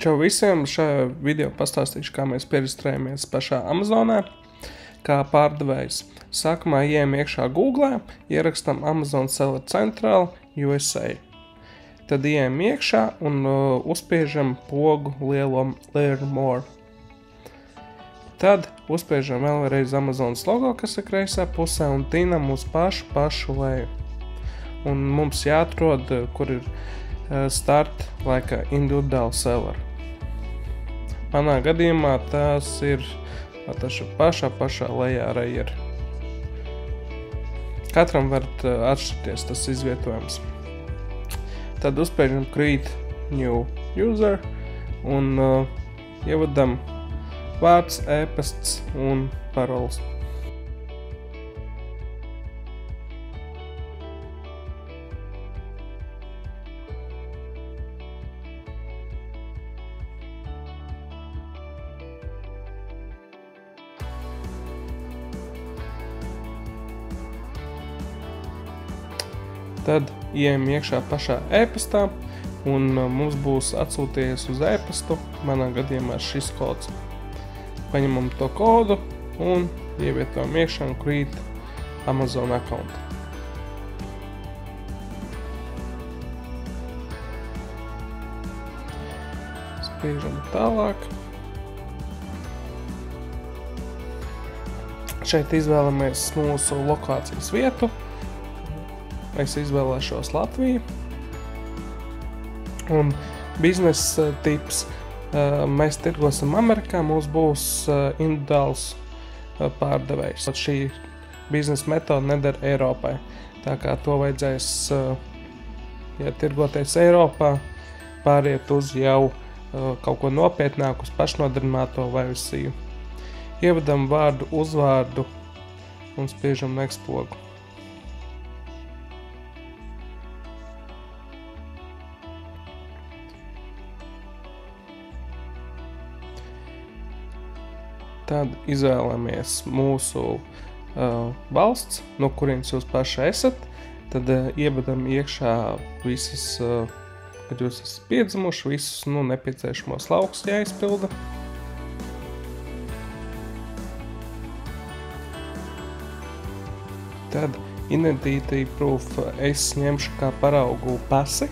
Čau visiem, šajā video pastāstīšu, kā mēs pieregistrējamies pašā Amazonā, kā pārdevējs. Sākumā ejam iekšā Googlē, ierakstam Amazon Seller Central USA. Tad ejam iekšā un uzspiežam pogu lielo Learn More. Tad uzspiežam vēlreiz Amazonas logo, kas ir kreisā pusē, un tinam uz pašu leju. Un mums jāatrod, kur ir start like a individual seller. Manā gadījumā tās ir pašā lejā arī ir. Katram var atšķirties tas izvietojums. Tad uzspiežam Create New User un ievadam vārds, e-pasts un paroles. Tad ejam iekšā pašā e-pastā un mums būs atsūtījies uz e-pastu, manā gadījumā šis kods. Paņemam to kodu un ievietojam iekšā un Create Amazon account. Spiežam tālāk. Šeit izvēlamies mūsu lokācijas vietu. Es izvēlēšos Latviju. Un biznesa tips. Mēs tirgosim Amerikā, mums būs individuāls pārdevējs. Šī biznesa metoda neder Eiropai. Tā kā to vajadzēs, ja tirgoties Eiropā, pāriet uz jau kaut ko nopietnāku, uz pašnodarbināto vai uz sīvu. Ievadam vārdu, uzvārdu un spiežam next pogu. Tad izvēlamies mūsu valsts, no kurienes jūs paši esat. Tad ievadam iekšā visas, kad jūs esat piedzimuši, visus nepieciešamos laukus jāizpilda. Tad identity proof es ņemšu kā paraugu pasi.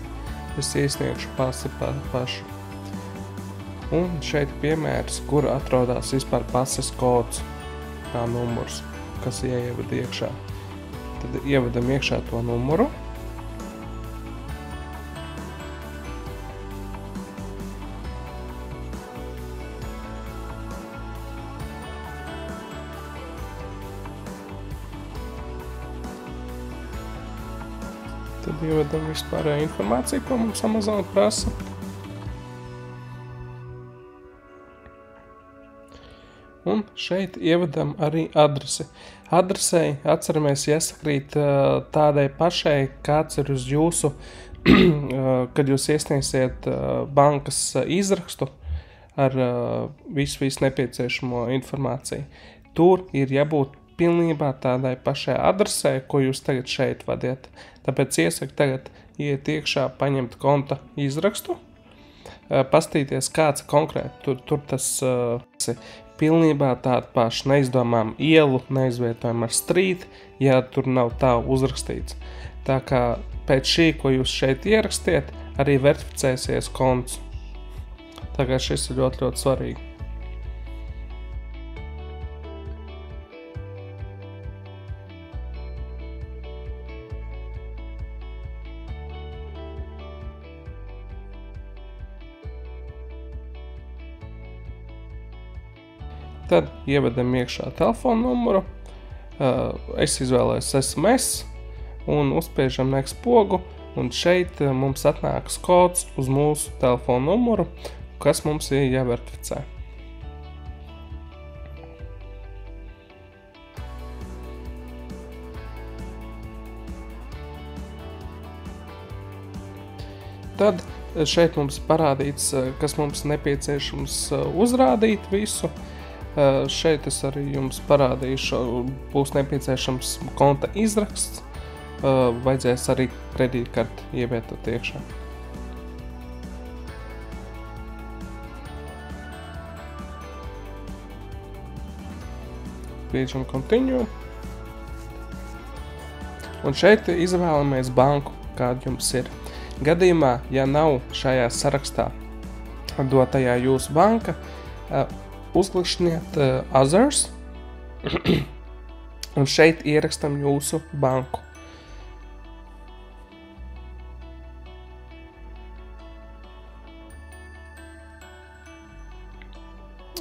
Es iesniegšu pasi pašu. Un šeit piemērs, kur atrodās vispār pases kods, kā numurs, kas jāievada iekšā. Tad ievadam iekšā to numuru. Tad ievadam vispārēju informāciju, ko mums Amazon prasa. Un šeit ievadam arī adresi. Adresei atceramies iesakrīt tādai pašai, kāds ir uz jūsu, kad jūs iesniegsiet bankas izrakstu ar visu nepieciešamo informāciju. Tur ir jābūt pilnībā tādai pašai adresei, ko jūs tagad šeit vadiet. Tāpēc iesaku tagad iet iekšā, paņemt konta izrakstu, pastīties kāds konkrēti, tur tas pilnībā tāda paša, neizdomām ielu, neizvietojam ar street, ja tur nav tā uzrakstīts. Tā kā pēc šī, ko jūs šeit ierakstiet, arī verificēsies konts. Tā kā šis ir ļoti svarīgi. Tad ievadam iekšā telefonu numuru, es izvēlējos SMS un uzspiežam next pogu, un šeit mums atnāks kods uz mūsu telefonu numuru, kas mums ir jāverificē. Tad šeit mums parādīts, kas mums nepieciešams uzrādīt visu. Šeit es arī jums parādīšu, būs nepieciešams konta izraksts, vajadzēs arī kredītkarti ievietot iekšā. spiežam Continue. Un šeit izvēlamies banku, kāda jums ir. Gadījumā, ja nav šajā sarakstā dotajā jūsu banka, uzklikšķiniet Others un šeit ierakstam jūsu banku.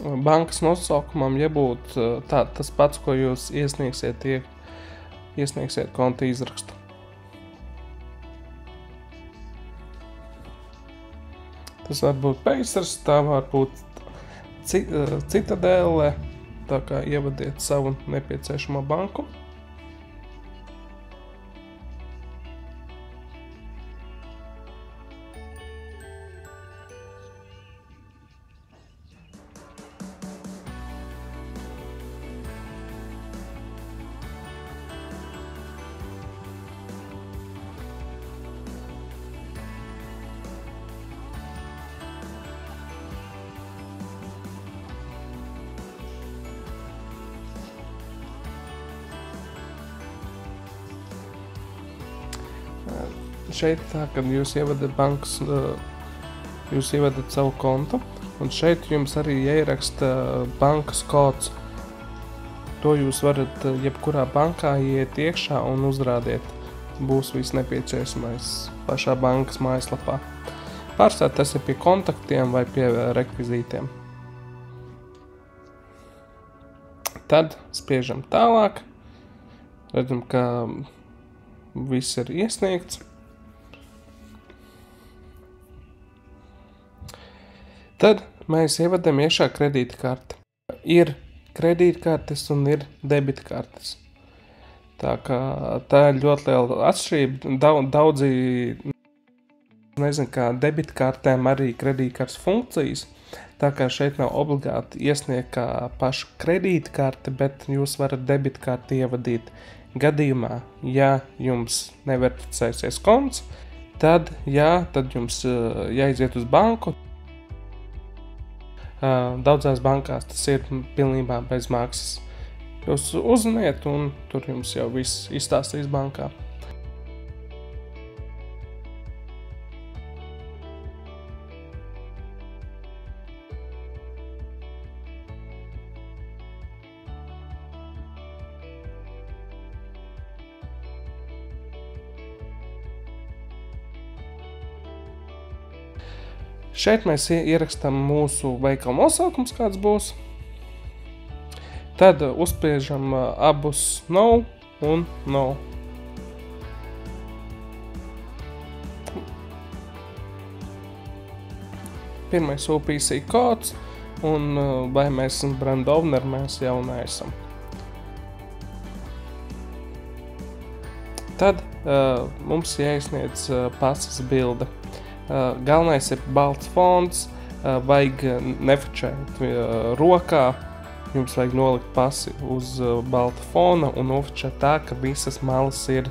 Bankas nosaukumam jābūt tas pats, ko jūs iesniegsiet konta izrakstu. Tas var būt Pacers, tā var būt Citadele, tā kā ievadiet savu nepieciešamo banku. Šeit tā, kad jūs ievadat bankas, jūs ievadat savu kontu, un šeit jums arī ieraksta bankas kods. To jūs varat jebkurā bankā iet iekšā un uzrādiet. Būs viss nepieciešamais pašā bankas mājaslapā. Pārstāv tas ir pie kontaktiem vai pie rekvizītiem. Tad spiežam tālāk. Redzam, ka viss ir iesniegts. Tad mēs ievadam iekšā kredītkarti. Ir kredītkartes un ir debitkartes. Tā kā tā ir ļoti liela atšķirība. Daudzi nezinu, kā debitkartēm arī kredītkartes funkcijas. Tā kā šeit nav obligāti iesniegt kā pašu kredītkarti, bet jūs varat debitkarti ievadīt. Gadījumā, ja jums neverificēsies konts, tad jums jāiziet uz banku. Daudzās bankās tas ir pilnībā bez maksas. Jūs uzziniet un tur jums jau viss izstāstīs bankā. Šeit mēs ierakstam mūsu veikala nosaukums, kāds būs. Tad uzspiežam abus No un No. Pirmais UPC kods un vai mēs esam brand owner, mēs jau neesam. Tad mums jāiesniedz pasas bilde. Galvenais ir balts fonts, vajag nefočēt rokā, jums vajag nolikt pasi uz balta fona un nofočēt tā, ka visas malas ir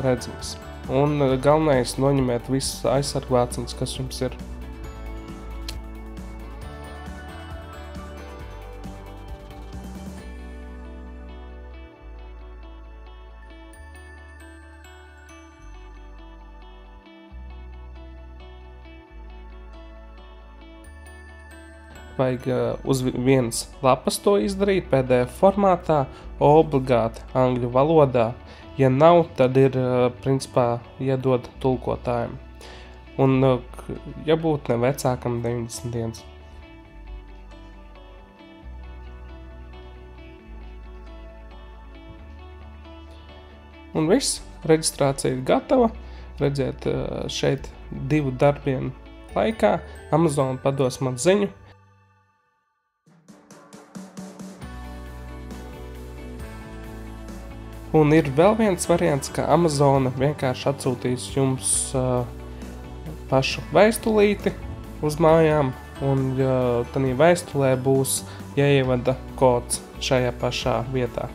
redzamas. Un galvenais noņemiet visas aizsargvāciņas, kas jums ir. Vajag uz vienas lapas to izdarīt PDF formātā, obligāti angļu valodā. Ja nav, tad ir principā jādod tulkotājiem. Un jābūt ne vecākam 90 dienas. Un viss, reģistrācija ir gatava. Redziet, šeit 2 darbienu laikā Amazon pados man ziņu. Un ir vēl viens variants, ka Amazona vienkārši atsūtīs jums pašu vēstulīti uz mājām, un tādā vēstulē būs jāievada kods šajā pašā vietā.